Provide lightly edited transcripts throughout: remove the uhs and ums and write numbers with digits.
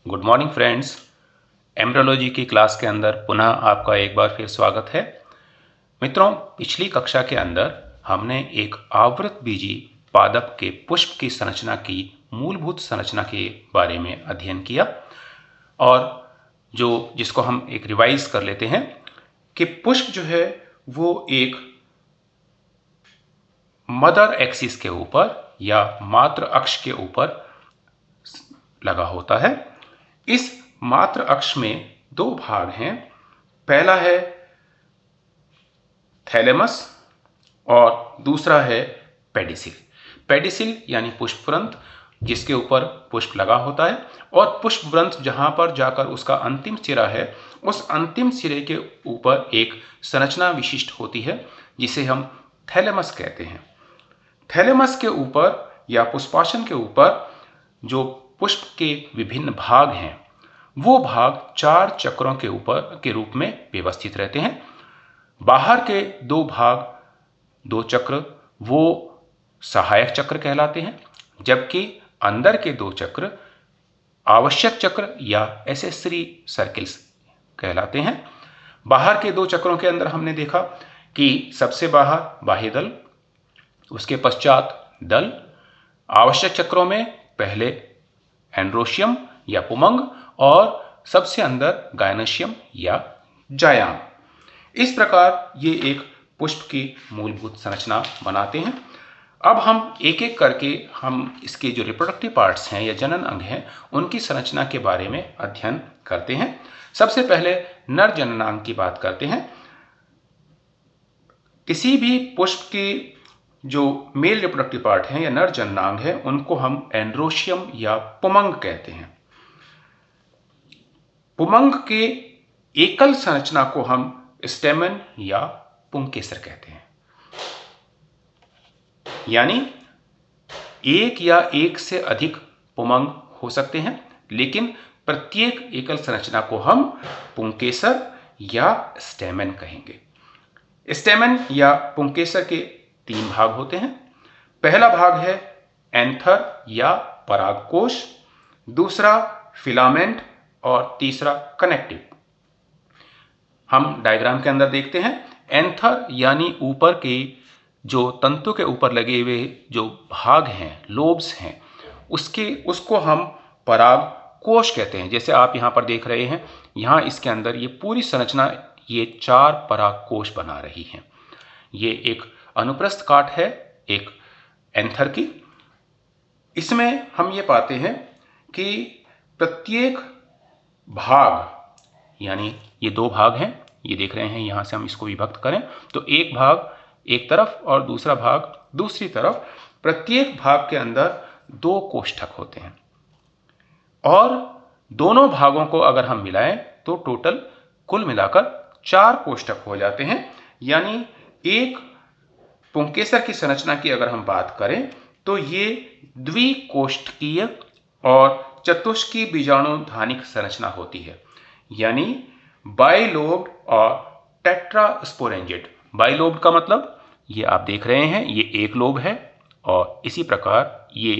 Good morning friends. Embryology की class के अंदर पुनः आपका एक बार फिर स्वागत है। मित्रों, पिछली कक्षा के अंदर हमने एक आवृतबीजी पादप के पुष्प की संरचना की मूलभूत संरचना के बारे में अध्ययन किया और जिसको हम एक रिवाइज कर लेते हैं कि पुष्प जो है वो एक मदर एक्सिस के ऊपर या मातृ अक्ष के ऊपर लगा होता है। इस मातृ अक्ष में दो भाग हैं। पहला है थैलेमस और दूसरा है पेडिसिल। पेडिसिल यानी पुष्पवृंत, जिसके ऊपर पुष्प लगा होता है, और पुष्पवृंत जहां पर जाकर उसका अंतिम सिरा है, उस अंतिम सिरे के ऊपर एक संरचना विशिष्ट होती है जिसे हम थैलेमस कहते हैं। थैलेमस के ऊपर या पुष्पासन के ऊपर जो पुष्प के विभिन्न भाग हैं, वो भाग 4 चक्रों के ऊपर के रूप में व्यवस्थित रहते हैं। बाहर के दो भाग, 2 चक्र, वो सहायक चक्र कहलाते हैं, जबकि अंदर के 2 चक्र आवश्यक चक्र या एसेसरी सर्किल्स कहलाते हैं। बाहर के 2 चक्रों के अंदर हमने देखा कि सबसे बाहर बाह्य दल, उसके पश्चात दल, आवश्यक चक्रों में पहले एंड्रोशियम या पुमंग और सबसे अंदर गायनेशियम या जायाम। इस प्रकार ये एक पुष्प की मूलभूत संरचना बनाते हैं। अब हम एक एक करके हम इसके जो रिप्रोडक्टिव पार्ट्स हैं या जनन अंग हैं, उनकी संरचना के बारे में अध्ययन करते हैं। सबसे पहले नर जननांग की बात करते हैं। किसी भी पुष्प की जो मेल रिप्रोडक्टिव पार्ट हैं या नर जननांग है, उनको हम एंड्रोशियम या पुमंग कहते हैं। पुमंग के एकल संरचना को हम स्टेमन या पुंकेसर कहते हैं। यानी एक या एक से अधिक पुमंग हो सकते हैं, लेकिन प्रत्येक एकल संरचना को हम पुंकेसर या स्टेमन कहेंगे। स्टेमन या पुंकेसर के 3 भाग होते हैं। पहला भाग है एंथर या परागकोश, दूसरा फिलामेंट और तीसरा कनेक्टिव। हम डायग्राम के अंदर देखते हैं। एंथर यानी ऊपर के जो तंतु के ऊपर लगे हुए जो भाग हैं, लोब्स हैं, उसको हम परागकोश कहते हैं। जैसे आप यहाँ पर देख रहे हैं, यहाँ इसके अंदर ये पूरी संरचना ये 4 परागकोश बना रही हैं। ये एक अनुप्रस्थ काट है एक एंथर की। इसमें हम ये पाते हैं कि प्रत्येक भाग, यानी ये 2 भाग हैं, ये देख रहे हैं, यहाँ से हम इसको विभक्त करें तो एक भाग एक तरफ और दूसरा भाग दूसरी तरफ। प्रत्येक भाग के अंदर 2 कोष्ठक होते हैं और दोनों भागों को अगर हम मिलाएं तो टोटल कुल मिलाकर 4 कोष्ठक हो जाते हैं। यानी एक पुंकेसर की संरचना की अगर हम बात करें तो ये द्विकोष्ठकीय और चतुष्कीय बीजाणुधानिक संरचना होती है, यानी बाइलोब्ड और टेट्रास्पोरेंजिड। बाइलोब्ड का मतलब ये आप देख रहे हैं, ये एक लोब है और इसी प्रकार ये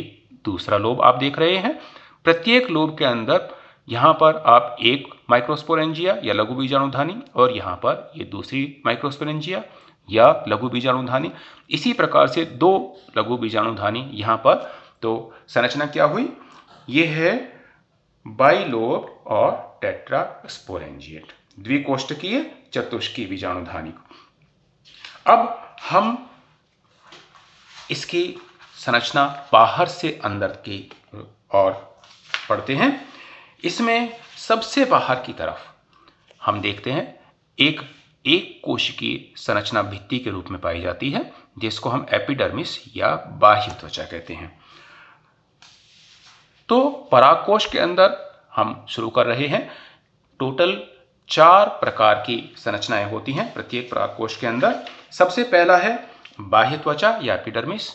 दूसरा लोब आप देख रहे हैं। प्रत्येक लोब के अंदर यहाँ पर आप एक माइक्रोस्पोरेंजिया या लघु बीजाणुधानी और यहाँ पर ये दूसरी माइक्रोस्पोरेंजिया या लघु बीजाणुधानी, इसी प्रकार से 2 लघु बीजाणुधानी यहाँ पर। तो संरचना क्या हुई? ये है बाइलोब और टेट्रास्पोरेंजिएट, द्विकोष्ठकीय चतुष्कीय बीजाणुधानी। अब हम इसकी संरचना बाहर से अंदर की ओर पढ़ते हैं। इसमें सबसे बाहर की तरफ हम देखते हैं एक कोशिकीय संरचना भित्ति के रूप में पाई जाती है, जिसको हम एपिडर्मिस या बाह्य त्वचा कहते हैं। तो परागकोश के अंदर हम शुरू कर रहे हैं। टोटल 4 प्रकार की संरचनाएं होती हैं प्रत्येक परागकोश के अंदर। सबसे पहला है बाह्य त्वचा या एपिडर्मिस।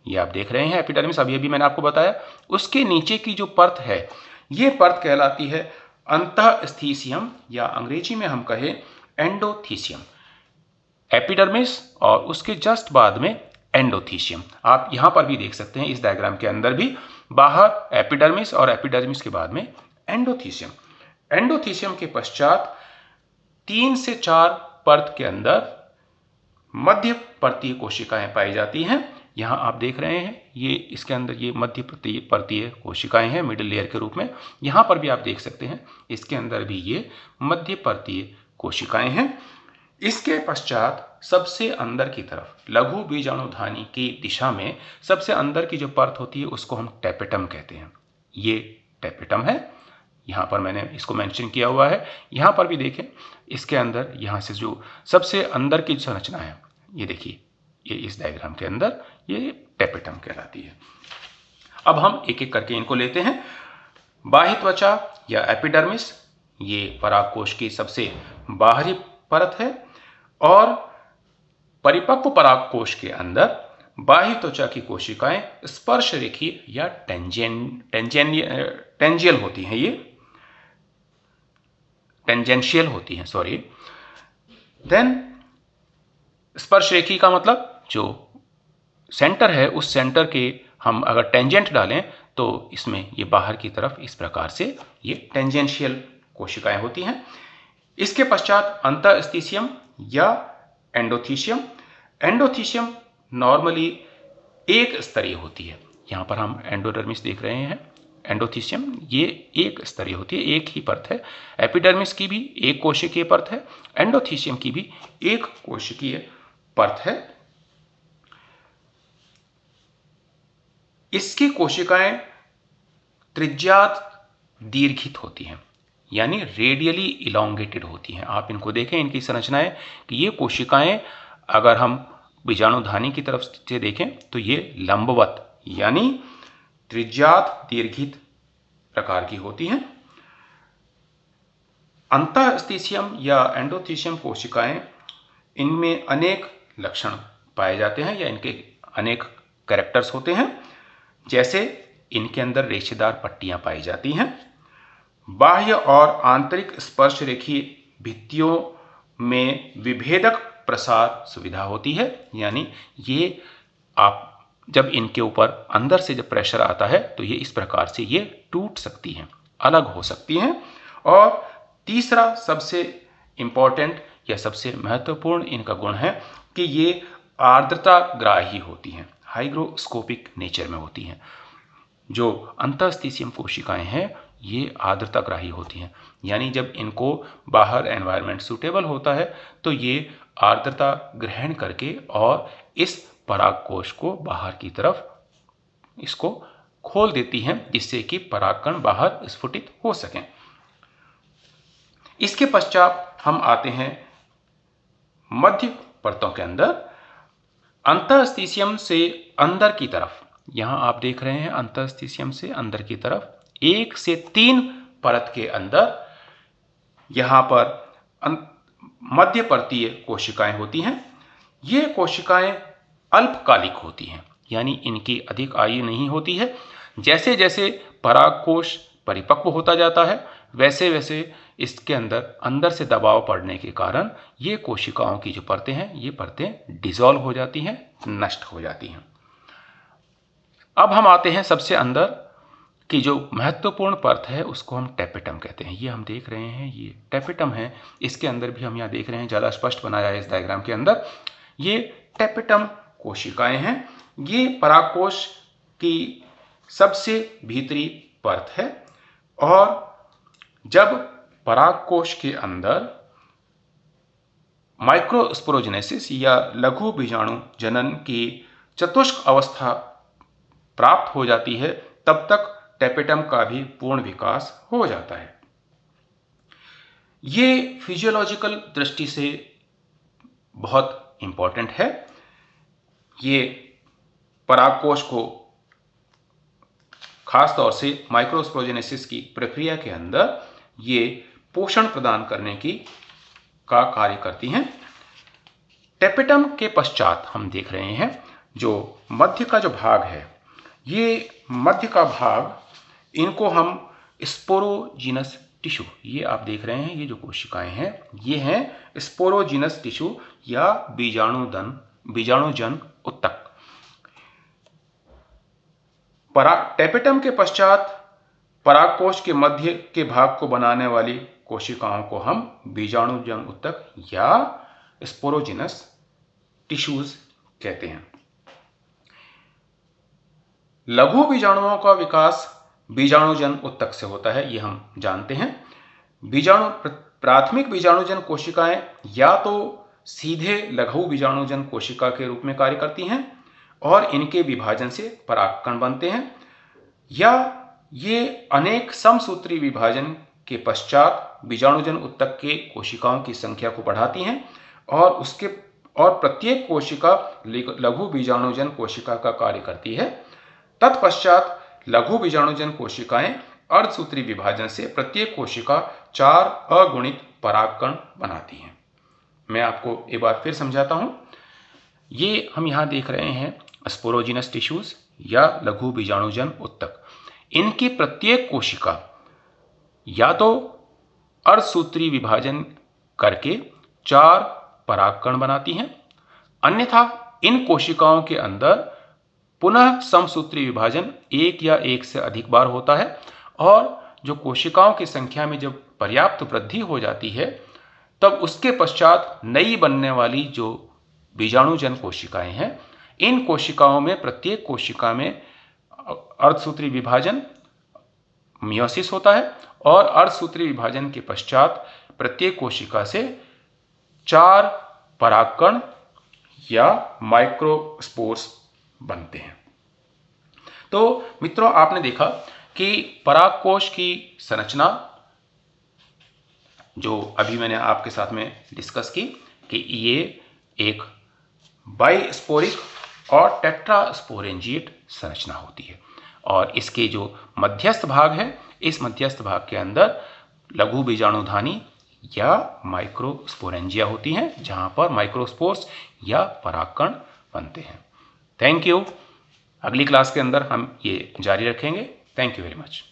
ये आप देख रहे हैं एपिडर्मिस, अभी मैंने आपको बताया। उसके नीचे की जो परत है, ये परत कहलाती है अंतःस्थीसियम या अंग्रेजी में हम कहें एंडोथीसियम। एपिडर्मिस और उसके जस्ट बाद में एंडोथीसियम। आप यहां पर भी देख सकते हैं, इस डायग्राम के अंदर भी बाहर एपिडर्मिस और एपिडर्मिस के बाद में एंडोथीसियम। एंडोथीसियम के पश्चात 3 से 4 परत के अंदर मध्य परतीय कोशिकाएं पाई जाती हैं। यहां आप देख रहे हैं ये इसके अंदर ये मध्य परतीय कोशिकाएं हैं मिडिल लेयर के रूप में। यहां पर भी आप देख सकते हैं इसके अंदर भी ये मध्य परतीय कोशिकाएं हैं। इसके पश्चात सबसे अंदर की तरफ लघु बीजाणुधानी की दिशा में सबसे अंदर की जो परत होती है उसको हम टेपेटम कहते हैं। ये टेपेटम है, यहां पर मैंने इसको मेंशन किया हुआ है। यहां पर भी देखें इसके अंदर यहां से जो सबसे अंदर की संरचना है ये देखिए, ये इस डायग्राम के अंदर ये टेपेटम कहलाती है। अब हम एक एक करके इनको लेते हैं। बाह्य त्वचा या एपिडर्मिस, ये परागकोश की सबसे बाहरी परत है और परिपक्व परागकोश के अंदर बाह्य त्वचा की कोशिकाएं स्पर्श रेखीय या टेंजियल होती हैं, ये टेंजेंशियल होती हैं, सॉरी। देन स्पर्श रेखी का मतलब जो सेंटर है उस सेंटर के हम अगर टेंजेंट डालें तो इसमें ये बाहर की तरफ इस प्रकार से ये टेंजेंशियल कोशिकाएं होती हैं। इसके पश्चात अंतःस्थिशियम या एंडोथीशियम। एंडोथीशियम नॉर्मली एक स्तरीय होती है। यहां पर हम एंडोडर्मिस देख रहे हैं, एंडोथीशियम ये एक स्तरीय होती है, एक ही परत है। एपिडर्मिस की भी एक कोशिकीय परत है, एंडोथीशियम की भी एक कोशिकीय परत है। इसकी कोशिकाएं त्रिज्यात दीर्घित होती हैं, यानी रेडियली इलोंगेटेड होती हैं। आप इनको देखें इनकी संरचनाएं कि ये कोशिकाएं अगर हम बीजाणुधानी की तरफ से देखें तो ये लंबवत यानी त्रिज्यात दीर्घित प्रकार की होती हैं। अंतःस्थिशियम या एंडोथीशियम कोशिकाएं, इनमें अनेक लक्षण पाए जाते हैं या इनके अनेक कैरेक्टर्स होते हैं। जैसे इनके अंदर रेशेदार पट्टियां पाई जाती हैं, बाह्य और आंतरिक स्पर्श रेखीय भित्तियों में विभेदक प्रसार सुविधा होती है, यानी ये आप जब इनके ऊपर अंदर से जब प्रेशर आता है तो ये इस प्रकार से ये टूट सकती हैं, अलग हो सकती हैं। और तीसरा सबसे इंपॉर्टेंट या सबसे महत्वपूर्ण इनका गुण है कि ये आर्द्रताग्राही होती हैं, हाइग्रोस्कोपिक नेचर में होती हैं। जो अंतःस्थिशियम कोशिकाएं हैं ये आर्द्रताग्राही होती हैं, यानी जब इनको बाहर एनवायरनमेंट सूटेबल होता है तो ये आर्द्रता ग्रहण करके और इस परागकोश को बाहर की तरफ इसको खोल देती हैं, जिससे कि परागकण बाहर स्फुटित हो सकें। इसके पश्चात हम आते हैं मध्य परतों के अंदर। अंतःस्थिशियम से अंदर की तरफ, यहां आप देख रहे हैं अंतःस्थिशियम से अंदर की तरफ 1 से 3 परत के अंदर यहां पर मध्य परतीय कोशिकाएं होती हैं। ये कोशिकाएं अल्पकालिक होती हैं, यानी इनकी अधिक आयु नहीं होती है। जैसे जैसे परागकोश परिपक्व होता जाता है वैसे वैसे इसके अंदर से दबाव पड़ने के कारण ये कोशिकाओं की जो परतें हैं ये परतें डिसॉल्व हो जाती हैं, नष्ट हो जाती हैं। अब हम आते हैं सबसे अंदर की जो महत्वपूर्ण परत है उसको हम टेपेटम कहते हैं। ये हम देख रहे हैं ये टेपेटम है, इसके अंदर भी हम यहाँ देख रहे हैं, ज़्यादा स्पष्ट बनाया है इस डायग्राम के अंदर। ये टेपेटम कोशिकाएं हैं, ये परागकोश की सबसे भीतरी परत है। और जब परागकोश के अंदर माइक्रोस्पोरोजेनेसिस या लघु बीजाणु जनन की चतुष्क अवस्था प्राप्त हो जाती है तब तक टेपेटम का भी पूर्ण विकास हो जाता है। ये फिजियोलॉजिकल दृष्टि से बहुत इंपॉर्टेंट है। ये परागकोश को खास तौर से माइक्रोस्पोरोजेनेसिस की प्रक्रिया के अंदर ये पोषण प्रदान करने का कार्य करती हैं। टेपेटम के पश्चात हम देख रहे हैं जो मध्य का जो भाग है, ये मध्य का भाग, इनको हम स्पोरोजीनस टिश्यू, ये आप देख रहे हैं ये जो कोशिकाएं हैं ये हैं स्पोरोजीनस टिश्यू या बीजाणुजन उत्तक। टेपेटम के पश्चात परागकोश के मध्य के भाग को बनाने वाली कोशिकाओं को हम बीजाणुजन उत्तक या स्पोरोजिनस टिश्यूज कहते हैं। लघु बीजाणुओं का विकास बीजाणुजन उत्तक से होता है, ये हम जानते हैं। प्राथमिक बीजाणुजन कोशिकाएं या तो सीधे लघु बीजाणुजन कोशिका के रूप में कार्य करती हैं और इनके विभाजन से परागकण बनते हैं, या ये अनेक समसूत्री विभाजन के पश्चात बीजाणुजन उत्तक के कोशिकाओं की संख्या को बढ़ाती हैं और प्रत्येक कोशिका लघु बीजाणुजन कोशिका का कार्य करती है। तत्पश्चात लघु बीजाणुजन कोशिकाएं अर्धसूत्री विभाजन से प्रत्येक कोशिका 4 अगुणित परागकण बनाती हैं। मैं आपको एक बार फिर समझाता हूं। ये हम यहां देख रहे हैं स्पोरोजिनस टिश्यूज या लघु बीजाणुजन उत्तक। इनकी प्रत्येक कोशिका या तो अर्धसूत्री विभाजन करके 4 परागकण बनाती हैं, अन्यथा इन कोशिकाओं के अंदर पुनः समसूत्री विभाजन 1 या 1 से अधिक बार होता है, और जो कोशिकाओं की संख्या में जब पर्याप्त वृद्धि हो जाती है तब उसके पश्चात नई बनने वाली जो बीजाणुजन कोशिकाएं हैं, इन कोशिकाओं में प्रत्येक कोशिका में अर्धसूत्री विभाजन मियोसिस होता है, और अर्धसूत्री विभाजन के पश्चात प्रत्येक कोशिका से 4 परागकण या माइक्रोस्पोर्स बनते हैं। तो मित्रों, आपने देखा कि परागकोश की संरचना जो अभी मैंने आपके साथ में डिस्कस की कि ये एक बाइस्पोरिक और टेट्रास्पोरेंजिएट संरचना होती है, और इसके जो मध्यस्थ भाग है, इस मध्यस्थ भाग के अंदर लघु बीजाणुधानी या माइक्रोस्पोरेंजिया होती हैं, जहां पर माइक्रोस्पोर्स या परागकण बनते हैं। Thank you. अगली क्लास के अंदर हम ये जारी रखेंगे। Thank you very much.